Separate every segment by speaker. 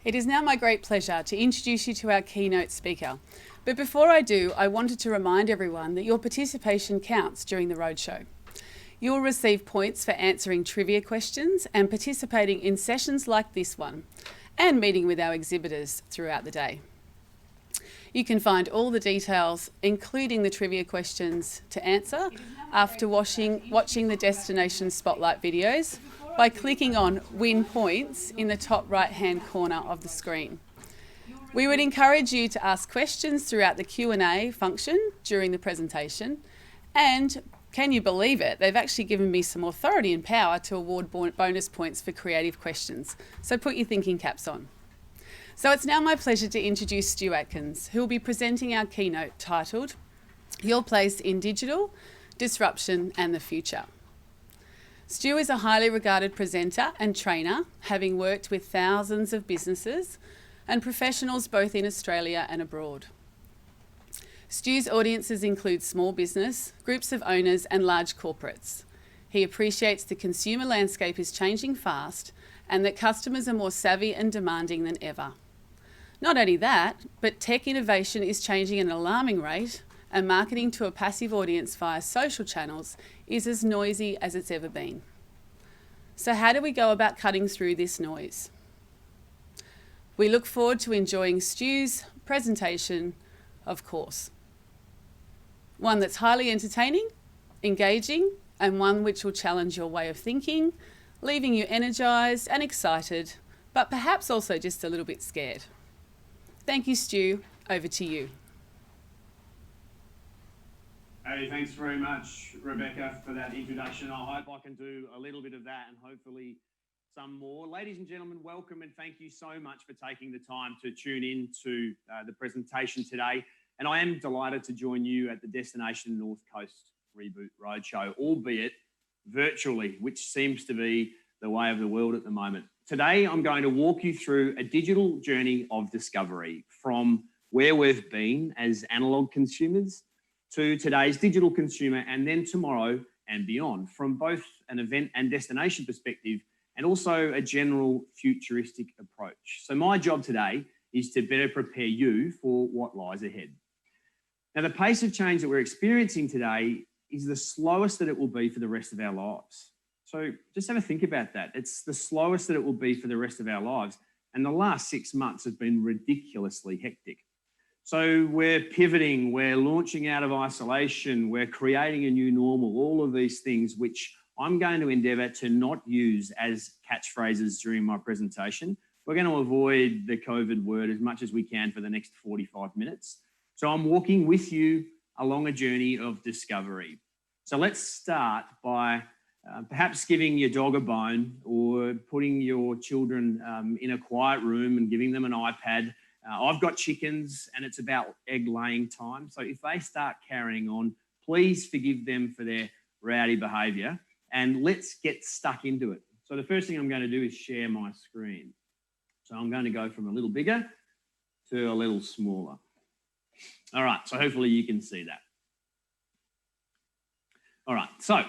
Speaker 1: It is now my great pleasure to introduce you to our keynote speaker. But before I do, I wanted to remind everyone that your participation counts during the roadshow. You will receive points for answering trivia questions and participating in sessions like this one, and meeting with our exhibitors throughout the day. You can find all the details, including the trivia questions to answer, after watching the Destination Spotlight videos by clicking on Win Points in the top right-hand corner of the screen. We would encourage you to ask questions throughout the Q&A function during the presentation, and can you believe it? They've actually given me some authority and power to award bonus points for creative questions, so put your thinking caps on. So it's now my pleasure to introduce StuAtkins, who will be presenting our keynote titled, Your Place in Digital, Disruption and the Future. Stu is a highly regarded presenter and trainer, having worked with thousands of businesses and professionals both in Australia and abroad. Stu's audiences include small business, groups of owners and large corporates. He appreciates the consumer landscape is changing fast and that customers are more savvy and demanding than ever. Not only that, but tech innovation is changing at an alarming rate, and marketing to a passive audience via social channels is as noisy as it's ever been. So how do we go about cutting through this noise? We look forward to enjoying Stu's presentation, of course. One that's highly entertaining, engaging, and one which will challenge your way of thinking, leaving you energised and excited, but perhaps also just a little bit scared. Thank you, Stu. Over to you.
Speaker 2: Hey, thanks very much, Rebecca, for that introduction. I hope I can do a little bit of that and hopefully some more. Ladies and gentlemen, welcome and thank you so much for taking the time to tune in to the presentation today. And I am delighted to join you at the Destination North Coast Reboot Roadshow, albeit virtually, which seems to be the way of the world at the moment. Today, I'm going to walk you through a digital journey of discovery from where we've been as analog consumers to today's digital consumer, and then tomorrow and beyond, from both an event and destination perspective, and also a general futuristic approach. So my job today is to better prepare you for what lies ahead. Now, the pace of change that we're experiencing today is the slowest that it will be for the rest of our lives. So just have a think about that. It's the slowest that it will be for the rest of our lives. And the last 6 months have been ridiculously hectic. So we're pivoting, we're launching out of isolation, we're creating a new normal, all of these things, which I'm going to endeavour to not use as catchphrases during my presentation. We're going to avoid the COVID word as much as we can for the next 45 minutes. So I'm walking with you along a journey of discovery. So let's start by perhaps giving your dog a bone or putting your children in a quiet room and giving them an iPad. I've got chickens and it's about egg laying time. So if they start carrying on, please forgive them for their rowdy behaviour and let's get stuck into it. So the first thing I'm going to do is share my screen. So I'm going to go from a little bigger to a little smaller. All right, so hopefully you can see that. All right, so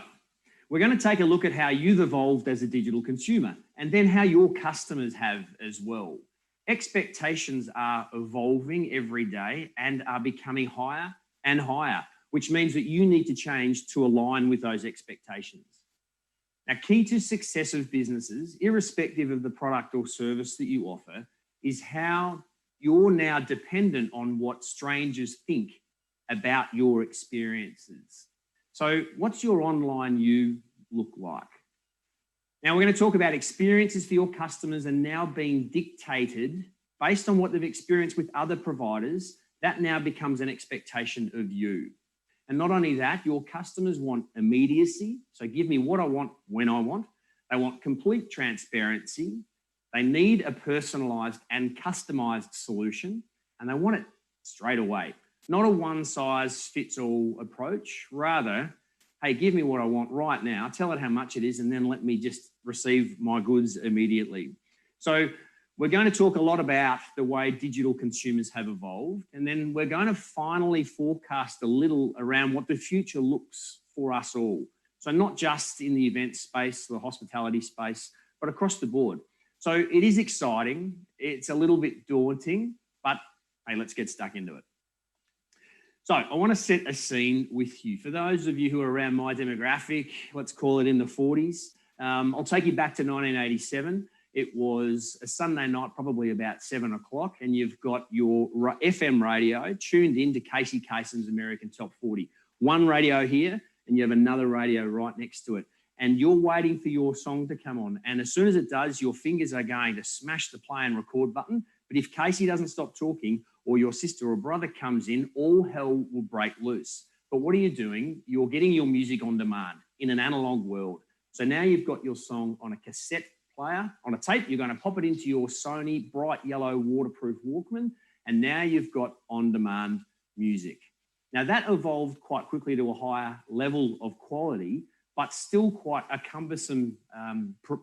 Speaker 2: we're going to take a look at how you've evolved as a digital consumer and then how your customers have as well. Expectations are evolving every day and are becoming higher and higher, which means that you need to change to align with those expectations. Now, key to success of businesses, irrespective of the product or service that you offer, is how you're now dependent on what strangers think about your experiences. So what's your online you look like? Now we're going to talk about experiences for your customers are now being dictated based on what they've experienced with other providers. That now becomes an expectation of you. And not only that, your customers want immediacy. So give me what I want when I want. They want complete transparency. They need a personalized and customized solution, and they want it straight away. Not a one-size-fits-all approach. Rather, hey, give me what I want right now, tell it how much it is, and then let me just receive my goods immediately. So we're going to talk a lot about the way digital consumers have evolved, and then we're going to finally forecast a little around what the future looks for us all. So not just in the event space, the hospitality space, but across the board. So it is exciting. It's a little bit daunting, but hey, let's get stuck into it. So I want to set a scene with you. For those of you who are around my demographic, let's call it in the 40s, I'll take you back to 1987. It was a Sunday night, probably about 7 o'clock, and you've got your FM radio tuned into Casey Kasem's American Top 40. One radio here, and you have another radio right next to it. And you're waiting for your song to come on. And as soon as it does, your fingers are going to smash the play and record button. But if Casey doesn't stop talking, or your sister or brother comes in, all hell will break loose. But what are you doing? You're getting your music on demand in an analog world. So now you've got your song on a cassette player, on a tape. You're going to pop it into your Sony bright yellow waterproof Walkman, and now you've got on-demand music. Now that evolved quite quickly to a higher level of quality, but still quite a cumbersome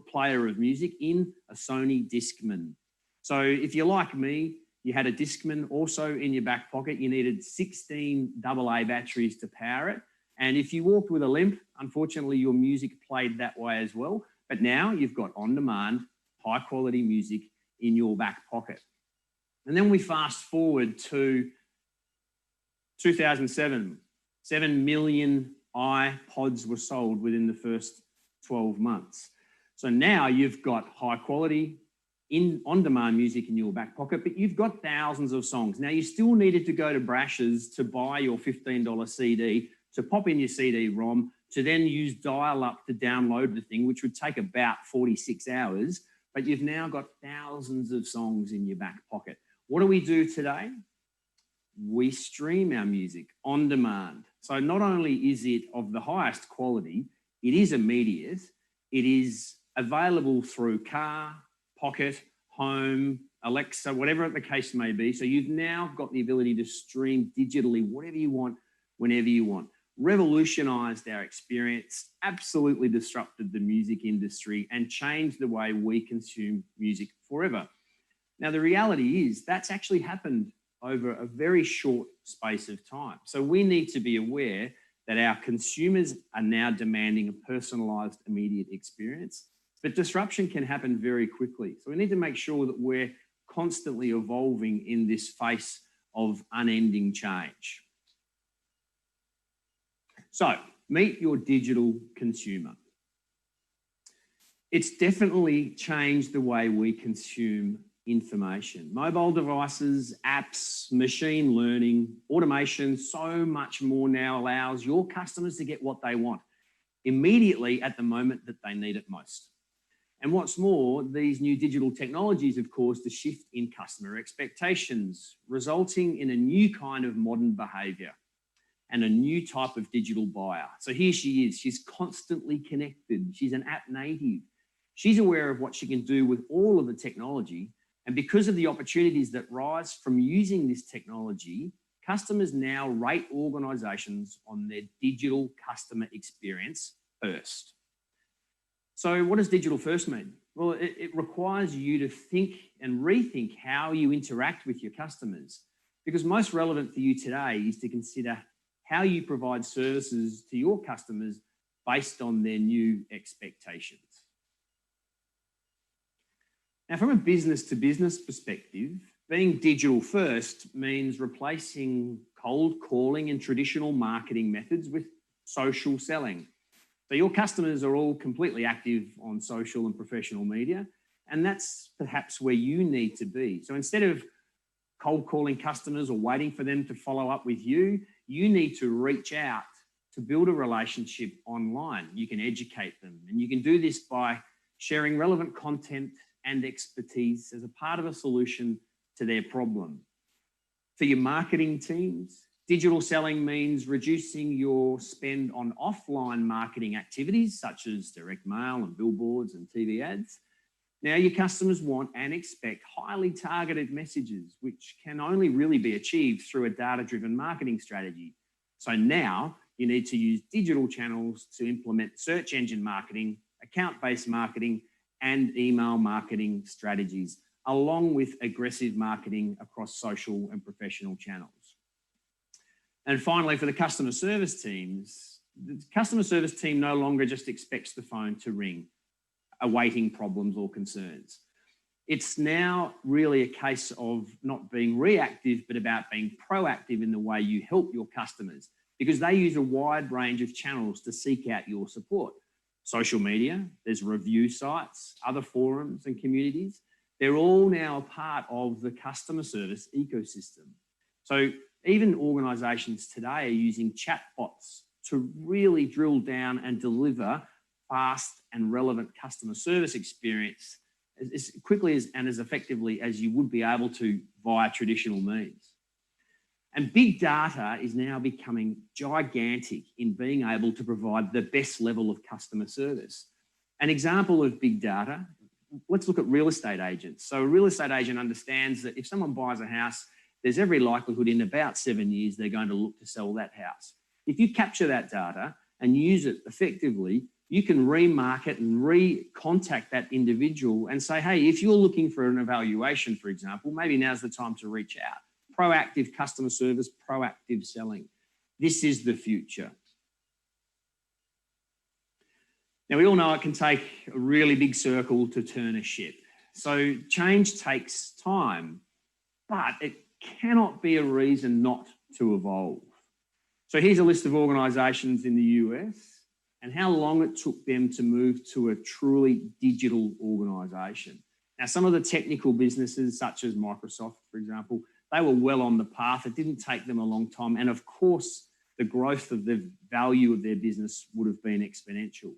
Speaker 2: player of music in a Sony Discman. So if you're like me, you had a Discman also in your back pocket. You needed 16 AA batteries to power it. And if you walked with a limp, unfortunately, your music played that way as well. But now you've got on-demand, high-quality music in your back pocket. And then we fast forward to 2007. 7 million iPods were sold within the first 12 months. So now you've got high-quality, on-demand music in your back pocket, but you've got thousands of songs. Now, you still needed to go to Brash's to buy your $15 CD, to pop in your CD-ROM, to then use dial-up to download the thing, which would take about 46 hours, but you've now got thousands of songs in your back pocket. What do we do today? We stream our music on demand. So not only is it of the highest quality, it is immediate, it is available through car, pocket, home, Alexa, whatever the case may be. So you've now got the ability to stream digitally whatever you want, whenever you want. Revolutionized our experience, absolutely disrupted the music industry, and changed the way we consume music forever. Now, the reality is that's actually happened over a very short space of time. So we need to be aware that our consumers are now demanding a personalized, immediate experience. But disruption can happen very quickly. So we need to make sure that we're constantly evolving in this face of unending change. So meet your digital consumer. It's definitely changed the way we consume information. Mobile devices, apps, machine learning, automation, so much more now allows your customers to get what they want immediately at the moment that they need it most. And what's more, these new digital technologies have caused a shift in customer expectations, resulting in a new kind of modern behavior and a new type of digital buyer. So here she is, she's constantly connected. She's an app native. She's aware of what she can do with all of the technology. And because of the opportunities that rise from using this technology, customers now rate organizations on their digital customer experience first. So what does digital first mean? Well, it requires you to think and rethink how you interact with your customers, because most relevant for you today is to consider how you provide services to your customers based on their new expectations. Now, from a business to business perspective, being digital first means replacing cold calling and traditional marketing methods with social selling. So your customers are all completely active on social and professional media, and that's perhaps where you need to be. So instead of cold calling customers or waiting for them to follow up with you, you need to reach out to build a relationship online. You can educate them, and you can do this by sharing relevant content and expertise as a part of a solution to their problem. For your marketing teams, digital selling means reducing your spend on offline marketing activities such as direct mail and billboards and TV ads. Now your customers want and expect highly targeted messages, which can only really be achieved through a data-driven marketing strategy. So now you need to use digital channels to implement search engine marketing, account-based marketing, and email marketing strategies, along with aggressive marketing across social and professional channels. And finally, for the customer service teams, the customer service team no longer just expects the phone to ring, awaiting problems or concerns. It's now really a case of not being reactive, but about being proactive in the way you help your customers, because they use a wide range of channels to seek out your support. Social media, there's review sites, other forums and communities. They're all now a part of the customer service ecosystem. So even organisations today are using chatbots to really drill down and deliver fast and relevant customer service experience as quickly and as effectively as you would be able to via traditional means. And big data is now becoming gigantic in being able to provide the best level of customer service. An example of big data, let's look at real estate agents. So a real estate agent understands that if someone buys a house, there's every likelihood in about 7 years they're going to look to sell that house. If you capture that data and use it effectively, you can remarket and re-contact that individual and say, hey, if you're looking for an evaluation, for example, maybe now's the time to reach out. Proactive customer service, proactive selling. This is the future. Now, we all know it can take a really big circle to turn a ship. So change takes time, but it cannot be a reason not to evolve. So here's a list of organisations in the US and how long it took them to move to a truly digital organisation. Now, some of the technical businesses, such as Microsoft, for example, they were well on the path. It didn't take them a long time. And of course, the growth of the value of their business would have been exponential.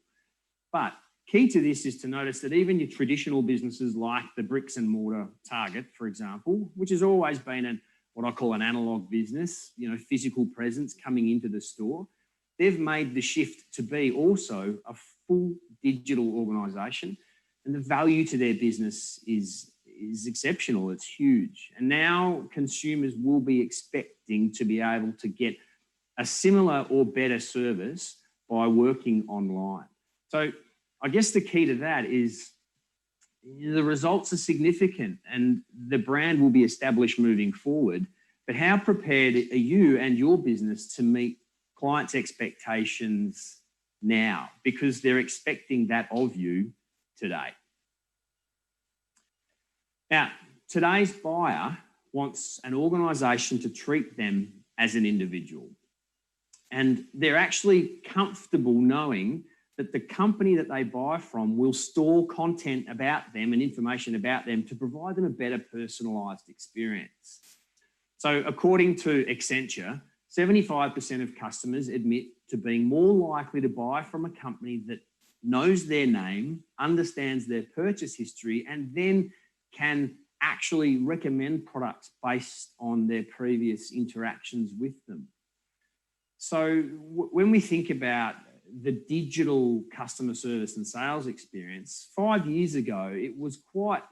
Speaker 2: But key to this is to notice that even your traditional businesses like the bricks and mortar Target, for example, which has always been what I call an analog business, physical presence coming into the store, they've made the shift to be also a full digital organisation, and the value to their business is exceptional. It's huge. And now consumers will be expecting to be able to get a similar or better service by working online. So I guess the key to that is the results are significant and the brand will be established moving forward. But how prepared are you and your business to meet clients' expectations now? Because they're expecting that of you today. Now, today's buyer wants an organisation to treat them as an individual. And they're actually comfortable knowing that the company that they buy from will store content about them and information about them to provide them a better personalised experience. So according to Accenture, 75% of customers admit to being more likely to buy from a company that knows their name, understands their purchase history, and then can actually recommend products based on their previous interactions with them. So when we think about the digital customer service and sales experience, 5 years ago, it was quite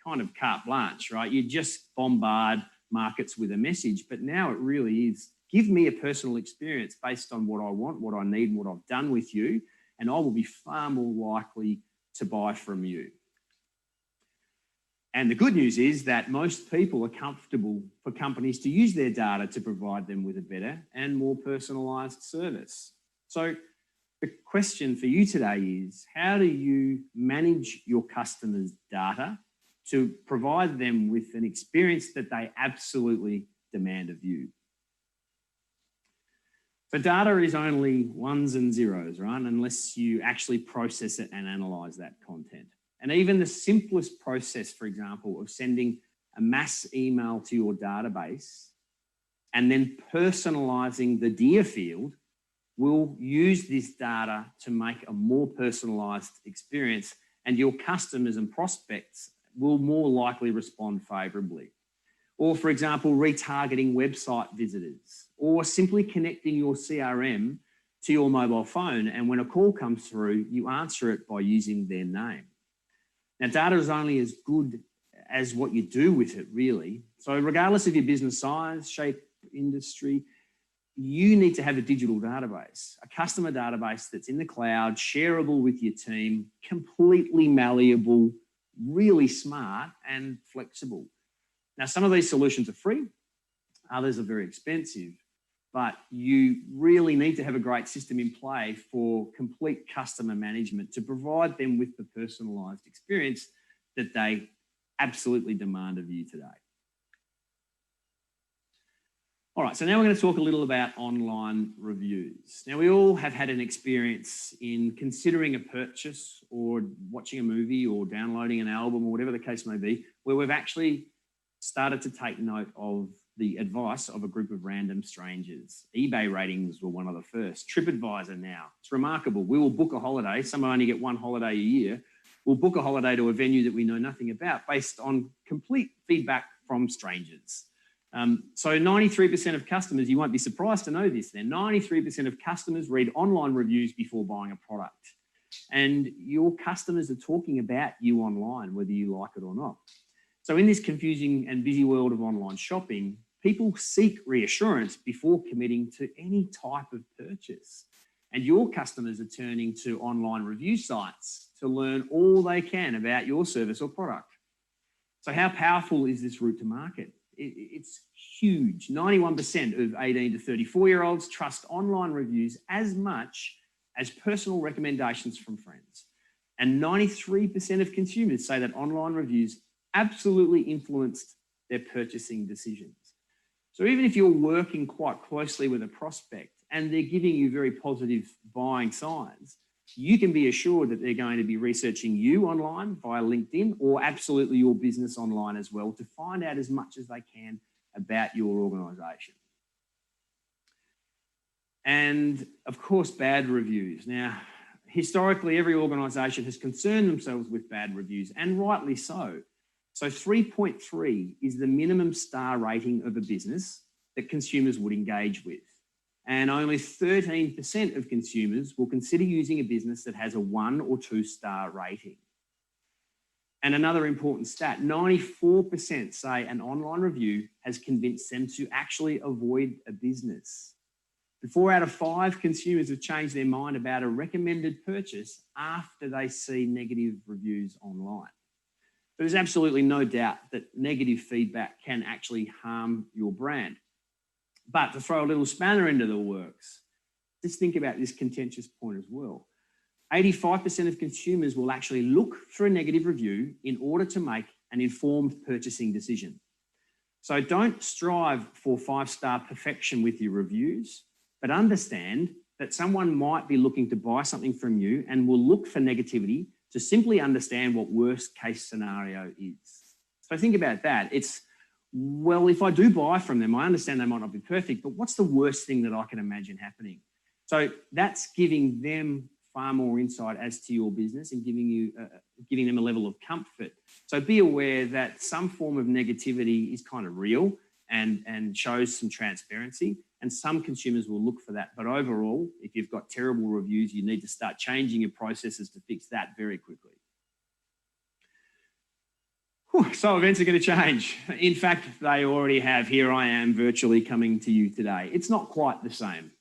Speaker 2: kind of carte blanche, right? You just bombard markets with a message, but now it really is, give me a personal experience based on what I want, what I need, and what I've done with you, and I will be far more likely to buy from you. And the good news is that most people are comfortable for companies to use their data to provide them with a better and more personalised service. So the question for you today is, how do you manage your customers' data to provide them with an experience that they absolutely demand of you? So data is only ones and zeros, right? Unless you actually process it and analyse that content. And even the simplest process, for example, of sending a mass email to your database and then personalising the dear field will use this data to make a more personalised experience, and your customers and prospects will more likely respond favourably. Or, for example, retargeting website visitors, or simply connecting your CRM to your mobile phone, and when a call comes through, you answer it by using their name. Now, data is only as good as what you do with it, really. So regardless of your business size, shape, industry, you need to have a digital database, a customer database that's in the cloud, shareable with your team, completely malleable, really smart and flexible. Now, some of these solutions are free, others are very expensive, but you really need to have a great system in play for complete customer management to provide them with the personalised experience that they absolutely demand of you today. All right, so now we're going to talk a little about online reviews. Now, we all have had an experience in considering a purchase or watching a movie or downloading an album or whatever the case may be, where we've actually started to take note of the advice of a group of random strangers. eBay ratings were one of the first. TripAdvisor now. It's remarkable. We will book a holiday. Some only get one holiday a year. We'll book a holiday to a venue that we know nothing about based on complete feedback from strangers. So 93% of customers, you won't be surprised to know this then, 93% of customers read online reviews before buying a product. And your customers are talking about you online, whether you like it or not. So in this confusing and busy world of online shopping, people seek reassurance before committing to any type of purchase. And your customers are turning to online review sites to learn all they can about your service or product. So how powerful is this route to market? It's huge. 91% of 18 to 34-year-olds trust online reviews as much as personal recommendations from friends. And 93% of consumers say that online reviews absolutely influenced their purchasing decisions. So even if you're working quite closely with a prospect and they're giving you very positive buying signs, you can be assured that they're going to be researching you online via LinkedIn or absolutely your business online as well to find out as much as they can about your organisation. And of course, bad reviews. Now, historically, every organisation has concerned themselves with bad reviews, and rightly so. So 3.3 is the minimum star rating of a business that consumers would engage with. And only 13% of consumers will consider using a business that has a 1 or 2 star rating. And another important stat, 94% say an online review has convinced them to actually avoid a business. 4 out of 5 consumers have changed their mind about a recommended purchase after they see negative reviews online. But there's absolutely no doubt that negative feedback can actually harm your brand. But to throw a little spanner into the works, just think about this contentious point as well. 85% of consumers will actually look for a negative review in order to make an informed purchasing decision. So don't strive for 5-star perfection with your reviews, but understand that someone might be looking to buy something from you and will look for negativity to simply understand what worst case scenario is. So think about that. It's, well, if I do buy from them, I understand they might not be perfect, but what's the worst thing that I can imagine happening? So that's giving them far more insight as to your business and giving them a level of comfort. So be aware that some form of negativity is kind of real and shows some transparency, and some consumers will look for that. But overall, if you've got terrible reviews, you need to start changing your processes to fix that very quickly. So events are going to change. In fact, they already have. Here I am virtually coming to you today. It's not quite the same.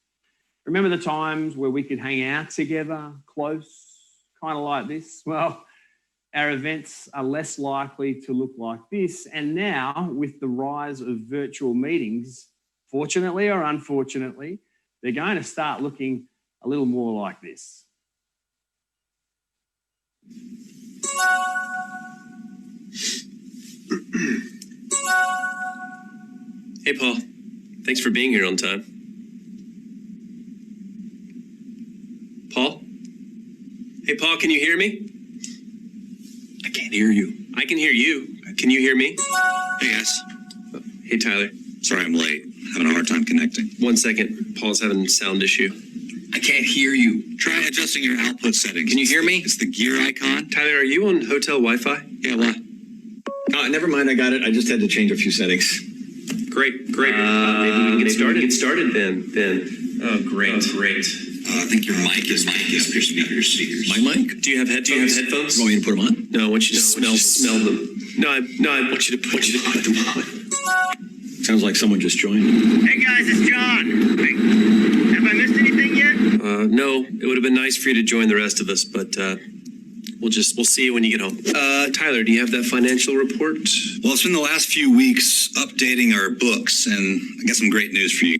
Speaker 2: Remember the times where we could hang out together, close, kind of like this? Well, our events are less likely to look like this. And now, with the rise of virtual meetings, fortunately or unfortunately, they're going to start looking a little more like this.
Speaker 3: Hey, Paul. Thanks for being here on time. Paul? Hey, Paul, can you hear me?
Speaker 4: I can't hear you.
Speaker 3: I can hear you. Can you hear me?
Speaker 4: Hey, guys.
Speaker 3: Oh, hey, Tyler.
Speaker 4: Sorry I'm late. Having a hard time connecting.
Speaker 3: 1 second. Paul's having a sound issue.
Speaker 4: I can't hear you. Try adjusting your output settings. Can you hear me? It's the gear icon.
Speaker 3: Tyler, are you on hotel Wi-Fi?
Speaker 4: Yeah, what? Never mind. I got it. I just had to change a few settings.
Speaker 3: Great. Maybe we can get started. Then. Oh, great.
Speaker 4: I think your mic is speakers. My mic?
Speaker 3: Do you have headphones?
Speaker 4: You want me to put them on?
Speaker 3: No, I want you to smell them. No, I want you to put them on.
Speaker 4: Sounds like someone just joined.
Speaker 5: Hey guys, it's John. Hey, have I missed anything yet?
Speaker 3: No, it would have been nice for you to join the rest of us, but we'll see you when you get home. Tyler, do you have that financial report?
Speaker 4: Well, it's been the last few weeks updating our books, and I got some great news for you.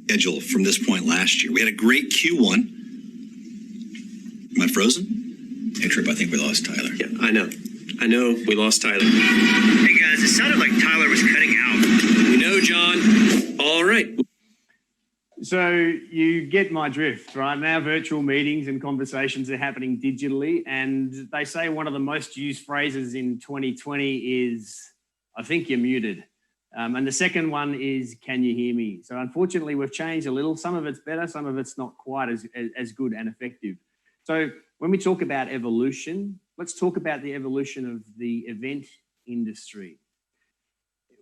Speaker 4: Schedule from this point last year. We had a great Q1. Am I frozen? Hey, Trip, I think we lost Tyler.
Speaker 3: Yeah, I know. I know, we lost Tyler.
Speaker 5: Hey guys, it sounded like Tyler was cutting out.
Speaker 3: We know, John. All right.
Speaker 2: So you get my drift, right? Now virtual meetings and conversations are happening digitally, and they say one of the most used phrases in 2020 is, I think you're muted. And the second one is, can you hear me? So unfortunately, we've changed a little. Some of it's better, some of it's not quite as good and effective. So when we talk about evolution, let's talk about the evolution of the event industry.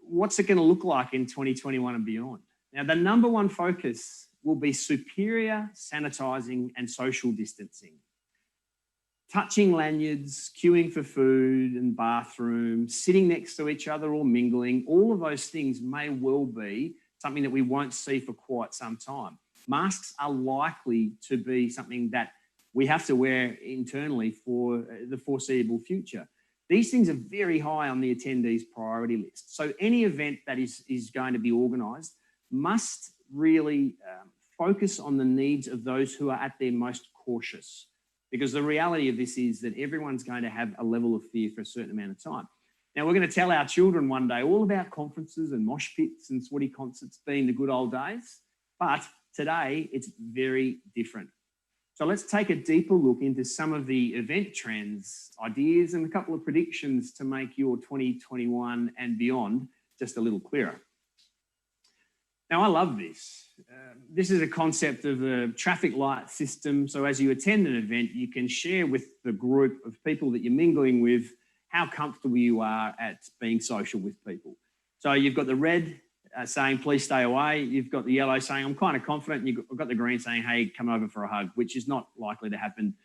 Speaker 2: What's it going to look like in 2021 and beyond? Now, the number one focus will be superior sanitizing and social distancing. Touching lanyards, queuing for food and bathrooms, sitting next to each other or mingling, all of those things may well be something that we won't see for quite some time. Masks are likely to be something that we have to wear internally for the foreseeable future. These things are very high on the attendees' priority list. So any event that is going to be organised must really focus on the needs of those who are at their most cautious. Because the reality of this is that everyone's going to have a level of fear for a certain amount of time. Now, we're going to tell our children one day all about conferences and mosh pits and sweaty concerts being the good old days. But today, it's very different. So let's take a deeper look into some of the event trends, ideas, and a couple of predictions to make your 2021 and beyond just a little clearer. Now, I love this. This is a concept of a traffic light system. So as you attend an event, you can share with the group of people that you're mingling with how comfortable you are at being social with people. So you've got the red saying, please stay away. You've got the yellow saying, I'm kind of confident. And you've got the green saying, hey, come over for a hug, which is not likely to happen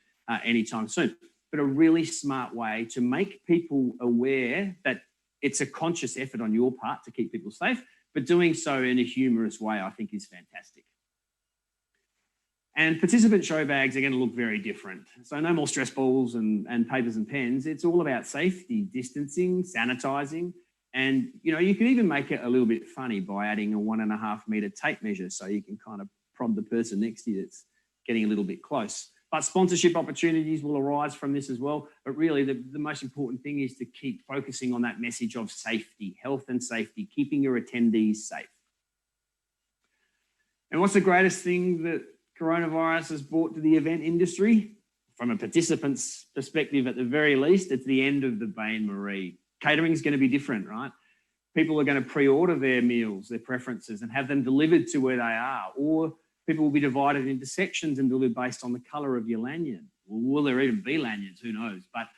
Speaker 2: anytime soon. But a really smart way to make people aware that it's a conscious effort on your part to keep people safe, but doing so in a humorous way, I think, is fantastic. And participant show bags are going to look very different. So no more stress balls and papers and pens. It's all about safety, distancing, sanitizing. And, you know, you can even make it a little bit funny by adding a 1.5 meter tape measure so you can kind of prod the person next to you that's getting a little bit close. But sponsorship opportunities will arise from this as well. But really, the most important thing is to keep focusing on that message of safety, health and safety, keeping your attendees safe. And what's the greatest thing that coronavirus has brought to the event industry? From a participant's perspective, at the very least, it's the end of the bain-marie. Catering is going to be different, right? People are going to pre-order their meals, their preferences, and have them delivered to where they are. Or people will be divided into sections and delivered based on the colour of your lanyard. Will there even be lanyards? Who knows? But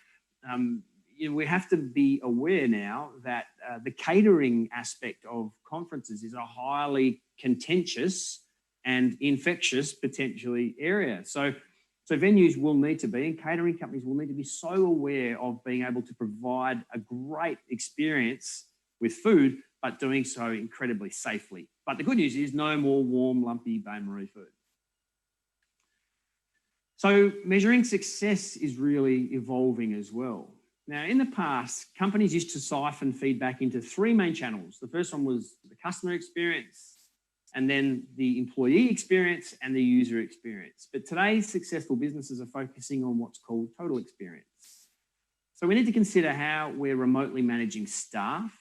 Speaker 2: you know, we have to be aware now that the catering aspect of conferences is a highly contentious and infectious, potentially, area. So venues will need to be, and catering companies will need to be so aware of being able to provide a great experience with food, but doing so incredibly safely. But the good news is no more warm, lumpy bain-marie food. So measuring success is really evolving as well. Now, in the past, companies used to siphon feedback into three main channels. The first one was the customer experience, and then the employee experience and the user experience. But today's successful businesses are focusing on what's called total experience. So we need to consider how we're remotely managing staff,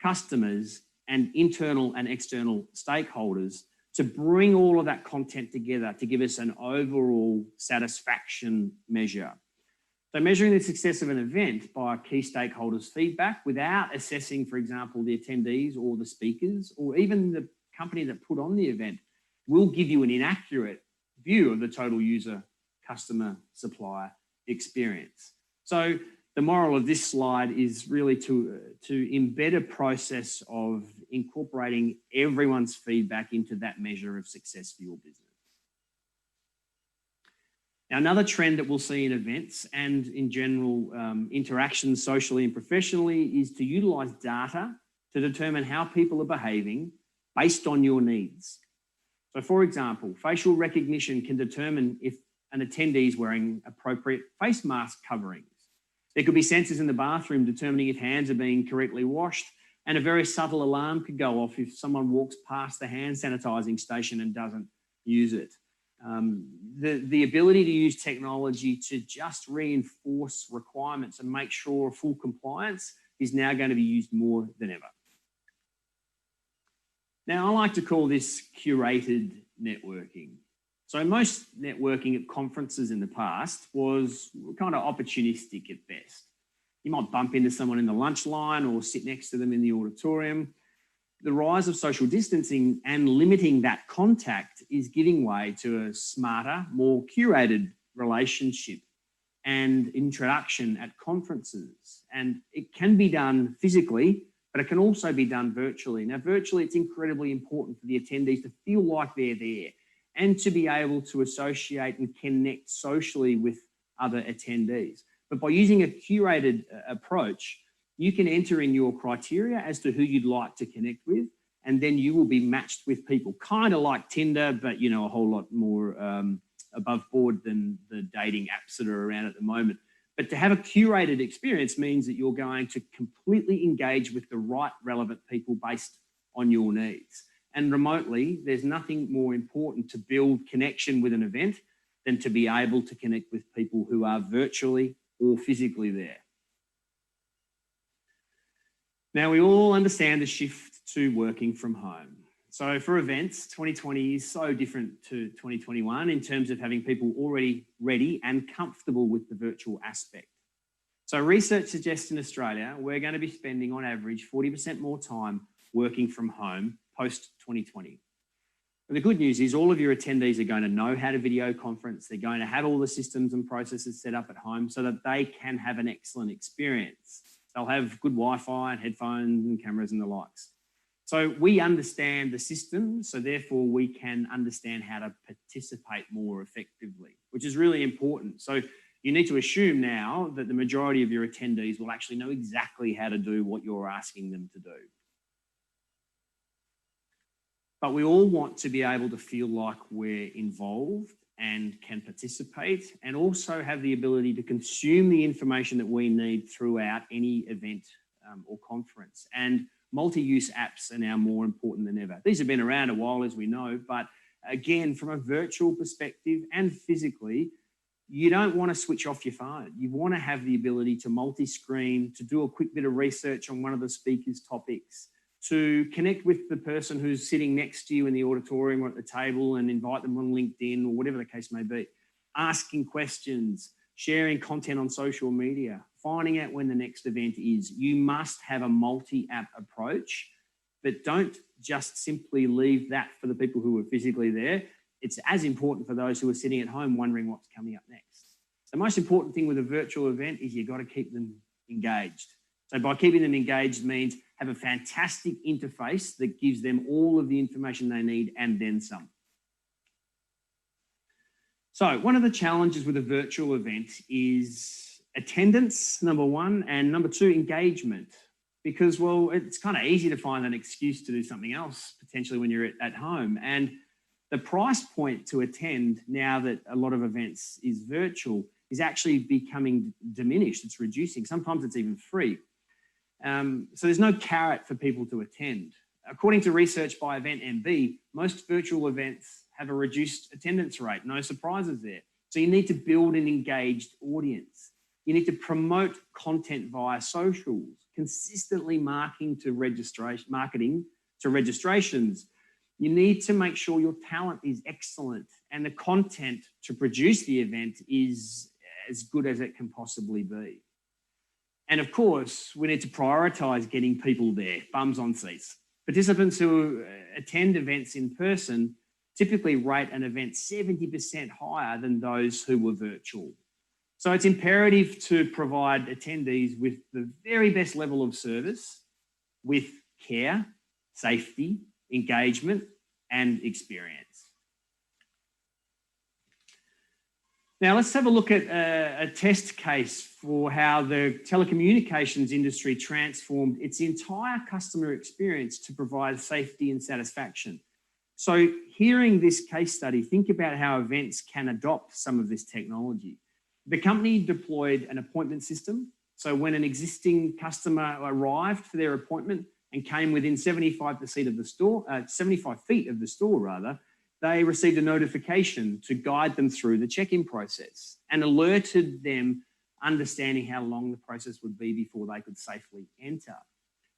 Speaker 2: customers, and internal and external stakeholders to bring all of that content together to give us an overall satisfaction measure. So measuring the success of an event by key stakeholders' feedback without assessing, for example, the attendees or the speakers or even the company that put on the event will give you an inaccurate view of the total user, customer, supplier experience. So the moral of this slide is really to embed a process of incorporating everyone's feedback into that measure of success for your business. Now, another trend that we'll see in events and in general interactions socially and professionally is to utilize data to determine how people are behaving based on your needs. So for example, facial recognition can determine if an attendee is wearing appropriate face mask coverings. There could be sensors in the bathroom determining if hands are being correctly washed, and a very subtle alarm could go off if someone walks past the hand sanitizing station and doesn't use it. The ability to use technology to just reinforce requirements and make sure full compliance is now going to be used more than ever. Now, I like to call this curated networking. So most networking at conferences in the past was kind of opportunistic at best. You might bump into someone in the lunch line or sit next to them in the auditorium. The rise of social distancing and limiting that contact is giving way to a smarter, more curated relationship and introduction at conferences. And it can be done physically, but it can also be done virtually. Now, virtually, it's incredibly important for the attendees to feel like they're there and to be able to associate and connect socially with other attendees. But by using a curated approach, you can enter in your criteria as to who you'd like to connect with, and then you will be matched with people, kind of like Tinder, but a whole lot more above board than the dating apps that are around at the moment. But to have a curated experience means that you're going to completely engage with the right relevant people based on your needs. And remotely, there's nothing more important to build connection with an event than to be able to connect with people who are virtually or physically there. Now, we all understand the shift to working from home. So for events, 2020 is so different to 2021 in terms of having people already ready and comfortable with the virtual aspect. So research suggests in Australia, we're going to be spending on average 40% more time working from home post-2020. And the good news is all of your attendees are going to know how to video conference. They're going to have all the systems and processes set up at home so that they can have an excellent experience. They'll have good Wi-Fi and headphones and cameras and the likes. So we understand the system, so therefore we can understand how to participate more effectively, which is really important. So you need to assume now that the majority of your attendees will actually know exactly how to do what you're asking them to do. But we all want to be able to feel like we're involved and can participate, and also have the ability to consume the information that we need throughout any event or conference. And multi-use apps are now more important than ever. These have been around a while, as we know, but again, from a virtual perspective and physically, you don't want to switch off your phone. You want to have the ability to multi-screen, to do a quick bit of research on one of the speaker's topics, to connect with the person who's sitting next to you in the auditorium or at the table and invite them on LinkedIn or whatever the case may be, asking questions, sharing content on social media, finding out when the next event is. You must have a multi-app approach, but don't just simply leave that for the people who are physically there. It's as important for those who are sitting at home wondering what's coming up next. The most important thing with a virtual event is you've got to keep them engaged. So by keeping them engaged means have a fantastic interface that gives them all of the information they need and then some. So one of the challenges with a virtual event is attendance, number one, and number two, engagement. Because, well, it's kind of easy to find an excuse to do something else potentially when you're at home. And the price point to attend now that a lot of events is virtual is actually becoming diminished. It's reducing. Sometimes it's even free. So there's no carrot for people to attend. According to research by EventMB, most virtual events have a reduced attendance rate. No surprises there. So you need to build an engaged audience. You need to promote content via socials, consistently marketing to registrations. You need to make sure your talent is excellent and the content to produce the event is as good as it can possibly be. And of course, we need to prioritise getting people there, bums on seats. Participants who attend events in person typically rate an event 70% higher than those who were virtual. So it's imperative to provide attendees with the very best level of service, with care, safety, engagement, and experience. Now let's have a look at a test case for how the telecommunications industry transformed its entire customer experience to provide safety and satisfaction. So hearing this case study, think about how events can adopt some of this technology. The company deployed an appointment system. So when an existing customer arrived for their appointment and came within 75 feet of the store, they received a notification to guide them through the check-in process and alerted them, understanding how long the process would be before they could safely enter.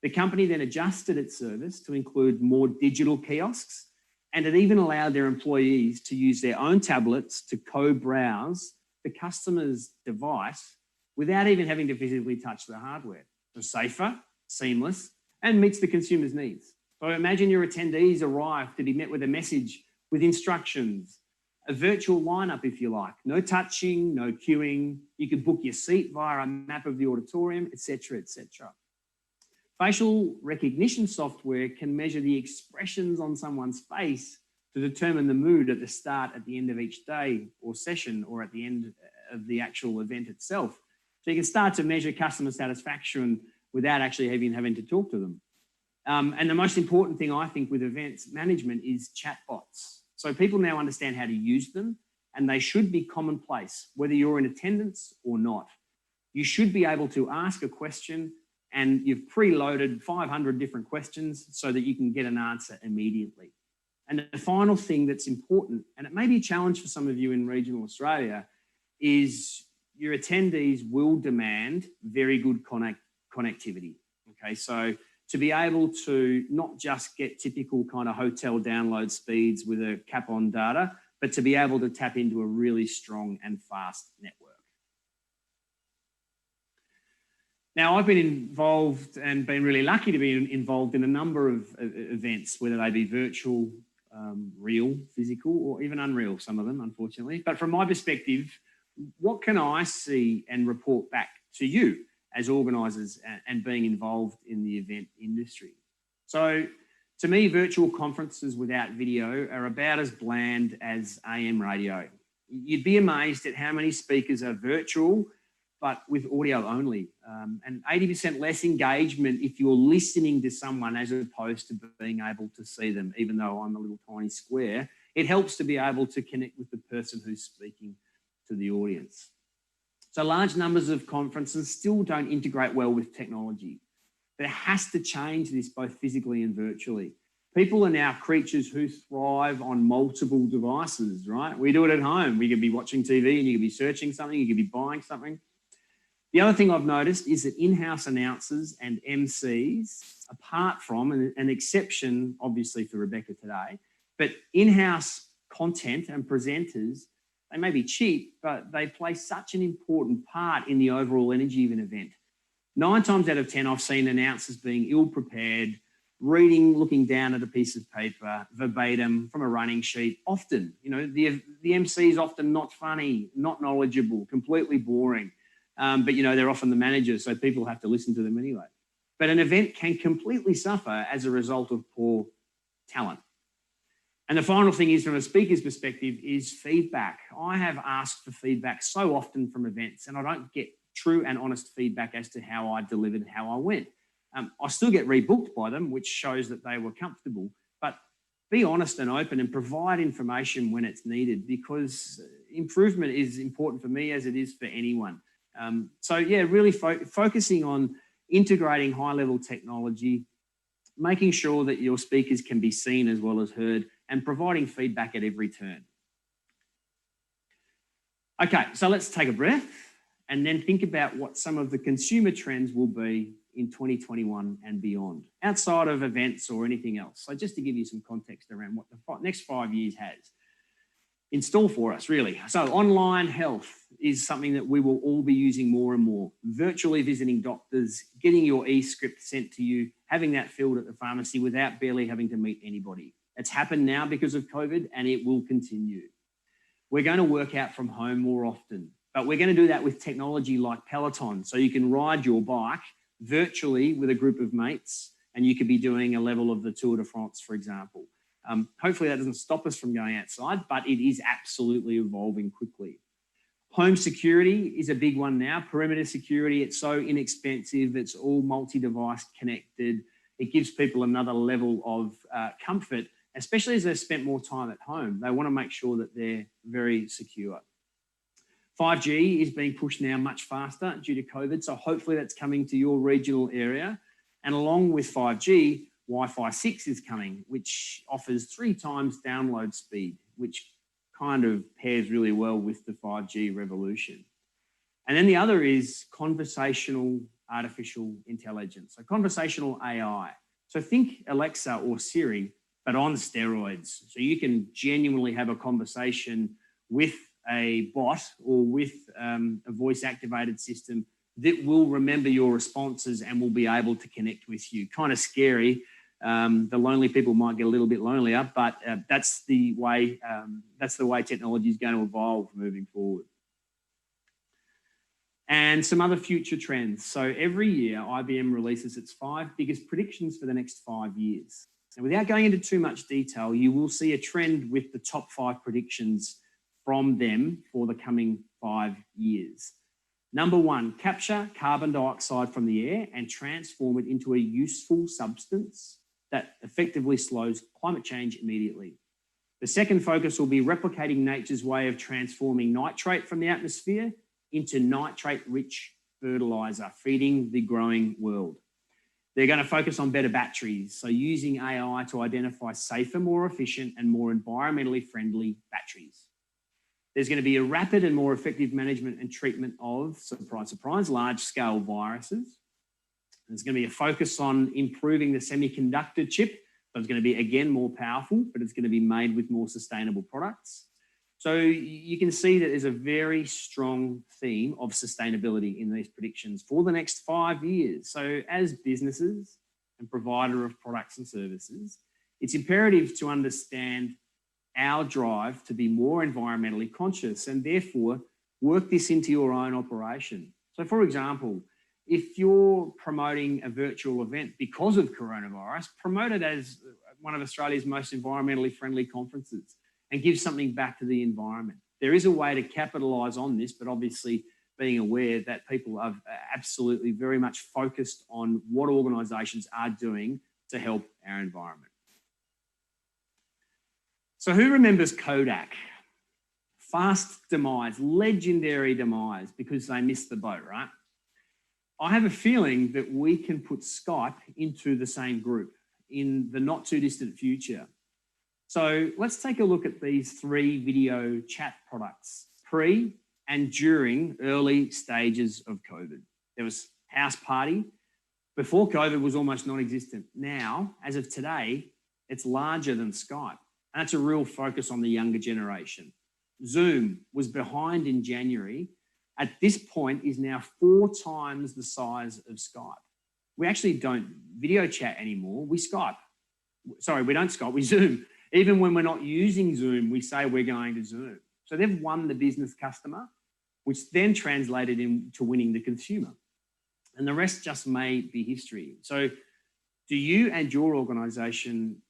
Speaker 2: The company then adjusted its service to include more digital kiosks, and it even allowed their employees to use their own tablets to co-browse the customer's device without even having to physically touch the hardware. So safer, seamless, and meets the consumer's needs. So imagine your attendees arrive to be met with a message with instructions, a virtual lineup if you like, no touching, no queuing. You could book your seat via a map of the auditorium, etc., etc. Facial recognition software can measure the expressions on someone's face to determine the mood at the start, at the end of each day or session, or at the end of the actual event itself. So you can start to measure customer satisfaction without actually even having to talk to them. And the most important thing, I think, with events management is chatbots. So people now understand how to use them, and they should be commonplace, whether you're in attendance or not. You should be able to ask a question, and you've preloaded 500 different questions so that you can get an answer immediately. And the final thing that's important, and it may be a challenge for some of you in regional Australia, is your attendees will demand very good connectivity. Okay, so to be able to not just get typical kind of hotel download speeds with a cap on data, but to be able to tap into a really strong and fast network. Now, I've been involved and been really lucky to be involved in a number of events, whether they be virtual, real, physical, or even unreal, some of them, unfortunately. But from my perspective, what can I see and report back to you as organisers and being involved in the event industry? So to me, virtual conferences without video are about as bland as AM radio. You'd be amazed at how many speakers are virtual, but with audio only, and 80% less engagement if you're listening to someone as opposed to being able to see them. Even though I'm a little tiny square, it helps to be able to connect with the person who's speaking to the audience. So large numbers of conferences still don't integrate well with technology. But it has to change this both physically and virtually. People are now creatures who thrive on multiple devices, right? We do it at home. We could be watching TV and you could be searching something, you could be buying something. The other thing I've noticed is that in-house announcers and MCs, apart from, and an exception obviously for Rebecca today, but in-house content and presenters, they may be cheap, but they play such an important part in the overall energy of an event. 9 times out of 10, I've seen announcers being ill-prepared, reading, looking down at a piece of paper, verbatim from a running sheet. Often, you know, the MC is often not funny, not knowledgeable, completely boring. But, you know, they're often the managers, so people have to listen to them anyway. But an event can completely suffer as a result of poor talent. And the final thing is, from a speaker's perspective, is feedback. I have asked for feedback so often from events, and I don't get true and honest feedback as to how I delivered and how I went. I still get rebooked by them, which shows that they were comfortable, but be honest and open and provide information when it's needed, because improvement is important for me as it is for anyone. So yeah, really focusing on integrating high-level technology, making sure that your speakers can be seen as well as heard, and providing feedback at every turn. Okay, so let's take a breath and then think about what some of the consumer trends will be in 2021 and beyond, outside of events or anything else. So just to give you some context around what the next 5 years has in store for us, really. So online health is something that we will all be using more and more. Virtually visiting doctors, getting your e-script sent to you, having that filled at the pharmacy without barely having to meet anybody. It's happened now because of COVID, and it will continue. We're going to work out from home more often, but we're going to do that with technology like Peloton. So you can ride your bike virtually with a group of mates, and you could be doing a level of the Tour de France, for example. Hopefully that doesn't stop us from going outside, but it is absolutely evolving quickly. Home security is a big one now. Perimeter security, it's so inexpensive. It's all multi-device connected. It gives people another level of comfort, especially as they've spent more time at home. They want to make sure that they're very secure. 5G is being pushed now much faster due to COVID, so hopefully that's coming to your regional area. And along with 5G, Wi-Fi 6 is coming, which offers 3 times download speed, which kind of pairs really well with the 5G revolution. And then the other is conversational artificial intelligence, so conversational AI. So think Alexa or Siri, but on steroids. So you can genuinely have a conversation with a bot or with a voice-activated system that will remember your responses and will be able to connect with you. Kind of scary. The lonely people might get a little bit lonelier, but that's the way technology is going to evolve moving forward. And some other future trends. So every year, IBM releases its 5 biggest predictions for the next 5 years. And without going into too much detail, you will see a trend with the top 5 predictions from them for the coming 5 years. Number 1, capture carbon dioxide from the air and transform it into a useful substance that effectively slows climate change immediately. The second focus will be replicating nature's way of transforming nitrate from the atmosphere into nitrate-rich fertilizer, feeding the growing world. They're going to focus on better batteries, so using AI to identify safer, more efficient, and more environmentally friendly batteries. There's going to be a rapid and more effective management and treatment of, surprise, surprise, large-scale viruses. There's going to be a focus on improving the semiconductor chip. So it's going to be, again, more powerful, but it's going to be made with more sustainable products. So you can see that there's a very strong theme of sustainability in these predictions for the next 5 years. So as businesses and provider of products and services, it's imperative to understand our drive to be more environmentally conscious and therefore work this into your own operation. So for example, if you're promoting a virtual event because of coronavirus, promote it as one of Australia's most environmentally friendly conferences and give something back to the environment. There is a way to capitalise on this, but obviously being aware that people are absolutely very much focused on what organisations are doing to help our environment. So who remembers Kodak? Fast demise, legendary demise, because they missed the boat, right? I have a feeling that we can put Skype into the same group in the not too distant future. So let's take a look at these 3 video chat products, pre and during early stages of COVID. There was House Party. Before COVID was almost non-existent. Now, as of today, it's larger than Skype. And that's a real focus on the younger generation. Zoom was behind in January. At this point is now 4 times the size of Skype. We actually don't video chat anymore. We Skype. Sorry, we don't Skype, we Zoom. Even when we're not using Zoom, we say we're going to Zoom. So they've won the business customer, which then translated into winning the consumer. And the rest just may be history. So do you and your organisation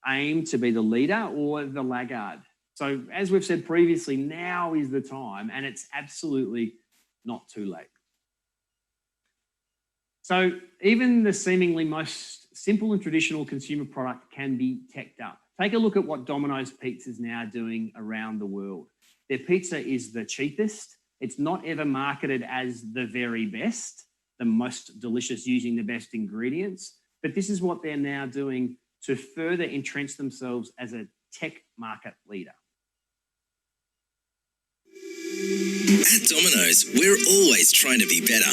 Speaker 2: aim to be the leader or the laggard? So as we've said previously, now is the time, and it's absolutely not too late. So even the seemingly most simple and traditional consumer product can be teched up. Take a look at what Domino's Pizza is now doing around the world. Their pizza is the cheapest. It's not ever marketed as the very best, the most delicious using the best ingredients, but this is what they're now doing to further entrench themselves as a tech market leader.
Speaker 6: At Domino's, we're always trying to be better.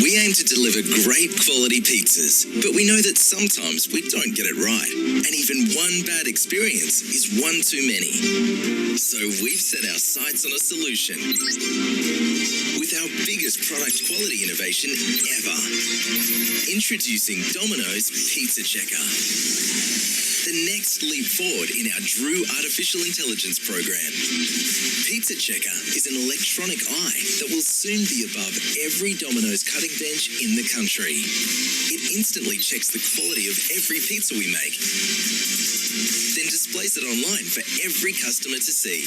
Speaker 6: We aim to deliver great quality pizzas, but we know that sometimes we don't get it right. And even one bad experience is one too many. So we've set our sights on a solution with our biggest product quality innovation ever. Introducing Domino's Pizza Checker. The next leap forward in our Drew Artificial Intelligence program. Pizza Checker is an electronic eye that will soon be above every Domino's cutting bench in the country. It instantly checks the quality of every pizza we make, then displays it online for every customer to see.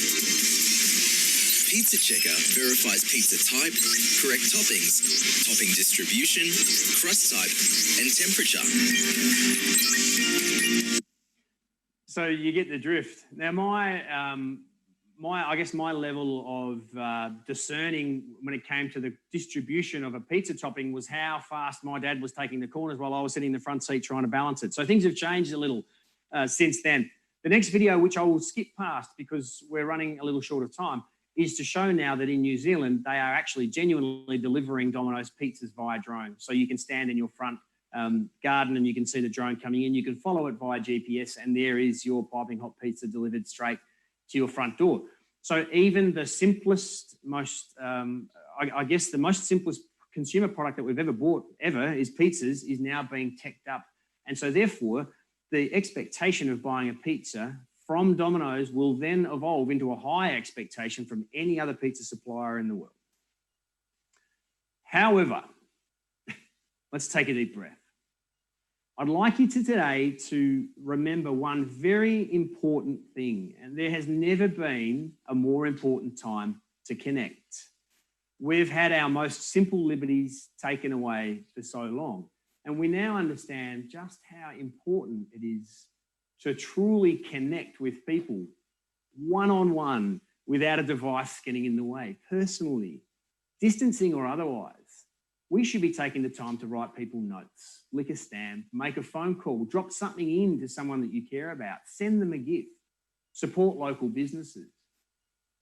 Speaker 6: Pizza Checker verifies pizza type, correct toppings, topping distribution, crust type, and temperature.
Speaker 2: So you get the drift. Now, my level of discerning when it came to the distribution of a pizza topping was how fast my dad was taking the corners while I was sitting in the front seat trying to balance it. So things have changed a little since then. The next video, which I will skip past because we're running a little short of time, is to show now that in New Zealand, they are actually genuinely delivering Domino's pizzas via drone. So you can stand in your front garden and you can see the drone coming in. You can follow it via GPS and there is your piping hot pizza delivered straight to your front door. So even the simplest, most, I guess the most simplest consumer product that we've ever bought is pizzas is now being teched up. And so therefore, the expectation of buying a pizza from Domino's will then evolve into a high expectation from any other pizza supplier in the world. However, let's take a deep breath. I'd like you today to remember one very important thing, and there has never been a more important time to connect. We've had our most simple liberties taken away for so long, and we now understand just how important it is to truly connect with people one-on-one without a device getting in the way, personally, distancing or otherwise. We should be taking the time to write people notes, lick a stamp, make a phone call, drop something in to someone that you care about, send them a gift, support local businesses.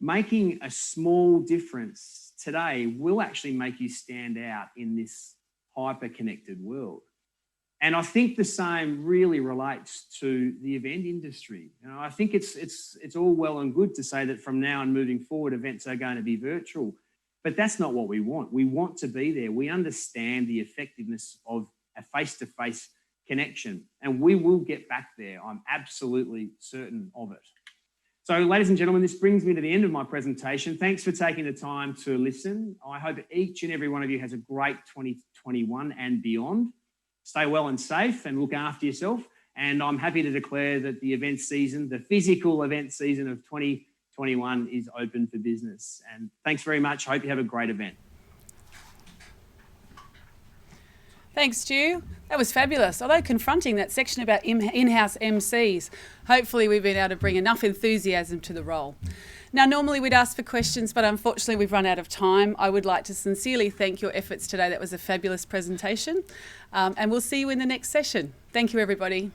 Speaker 2: Making a small difference today will actually make you stand out in this hyper-connected world. And I think the same really relates to the event industry. You know, I think it's all well and good to say that from now and moving forward, events are going to be virtual. But that's not what we want. We want to be there. We understand the effectiveness of a face-to-face connection, and we will get back there. I'm absolutely certain of it. So, ladies and gentlemen, this brings me to the end of my presentation. Thanks for taking the time to listen. I hope each and every one of you has a great 2021 and beyond. Stay well and safe and look after yourself. And I'm happy to declare that the event season, the physical event season of 2021 is open for business. And thanks very much. Hope you have a great event.
Speaker 1: Thanks, Stu. That was fabulous. Although confronting that section about in-house MCs, hopefully we've been able to bring enough enthusiasm to the role. Now, normally we'd ask for questions, but unfortunately we've run out of time. I would like to sincerely thank your efforts today. That was a fabulous presentation. And we'll see you in the next session. Thank you, everybody.